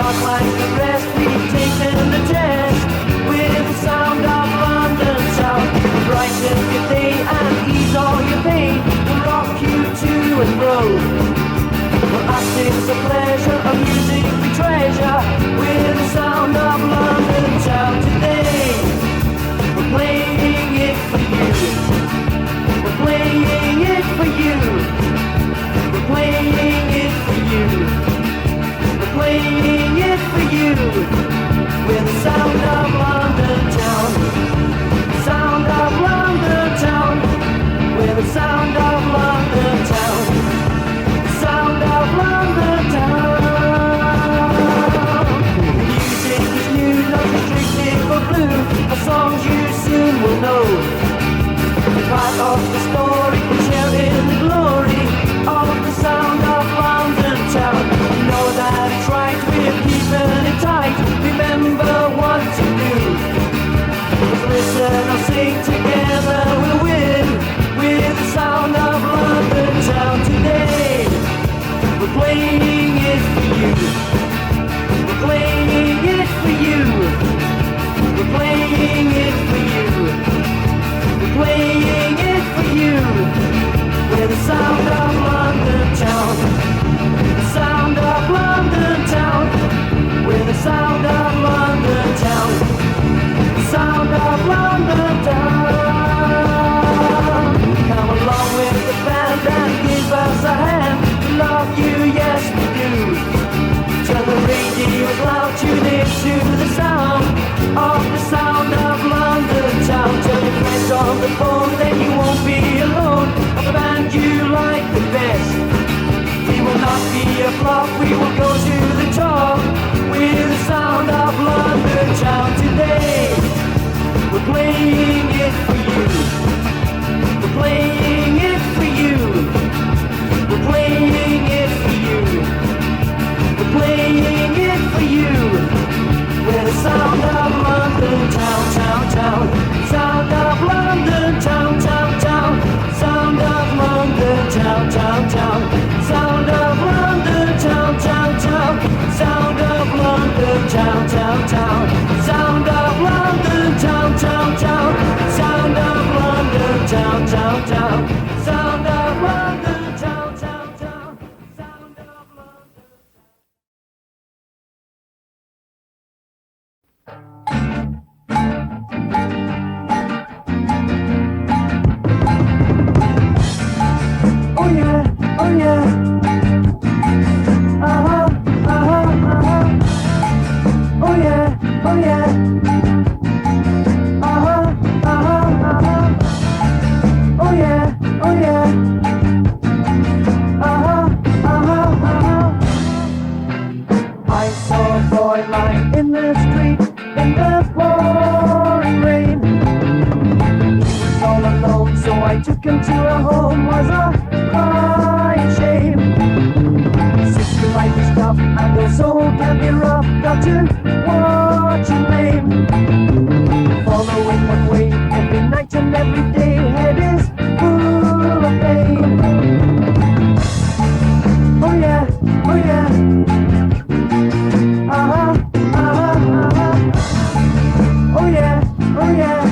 not like the rest. We've taken the test with the sound of London town. Brighten your day and ease all your pain. We'll rock you to and fro. For us it's a pleasure, a music we treasure with the sound of London town. Today we're playing it for you. We're playing it for you. We're playing it for you. We're playing it for you. With the sound of London town. Sound of London town. With the sound of London town. Sound of London town. Music is new, not restricted for blue. A songs you soon will know. Part of the story, we share in the glory of the sound of London town. You know that it's right, we're keeping it tight. Remember what to do. Just listen or sing together, we'll win with the sound of London town. Today we're playing it for you. We're playing it for you. We're playing it for you. We're playing it for you. With the sound of London town. The sound of London town. With the sound of London town. The sound of London town. Come along with the band and give us a hand. We love you, yes we do. Turn the radio's loud, tune into the sound of the sound of London town. Tell your friends on the phone, then you won't be alone. Of the band you like the best. We will not be a flop, we will go to the top with the sound of London town. Today we're playing it for you. We're playing it for you. We're playing it for you. We're playing it for you. With the sound of London town, town, town. Sound of London town, town, town. Sound of London town, town, town. Sound of London town, town, town. Sound of London town, town, town. Sound of London town, town, town. Sound of London town, town, town. Sound of London town, town, town. Sound of London. Oh yeah, oh yeah. Oh yeah, oh yeah. Oh yeah, oh yeah. I saw a boy lying in the street in the pouring rain. He was all alone, so I took him to a home. Was a crying shame. Sister, life is tough and the soul can be rough. Got to watch your name. Following one way every night and every day. Head is full of pain. Oh yeah, oh yeah. Oh yeah, oh yeah.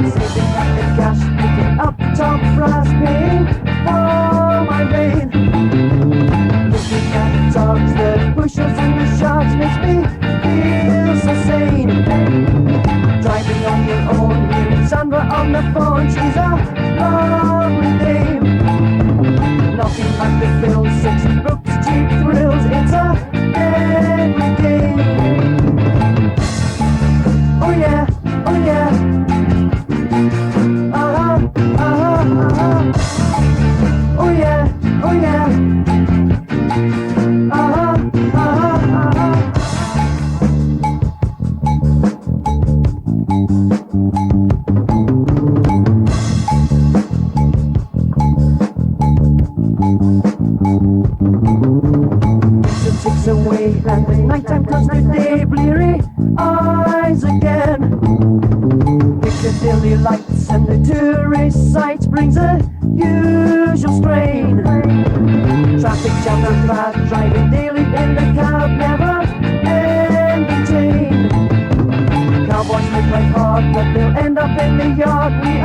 Saving up the cash, picking up top brass, paying for my vein. Looking at the dogs, the bushels and the sharks makes me feel so sane. Driving on your own, hearing Sandra on the phone, she's a lovely dame. Nothing like the fills, sexy books, cheap thrills, it's a deadly game. Oh yeah, oh yeah. Oh yeah, oh yeah. and the tourist sights brings a usual strain. Traffic jams and fast driving daily in the cab, never ending chain. Cowboys look like hard, but they'll end up in the yard. We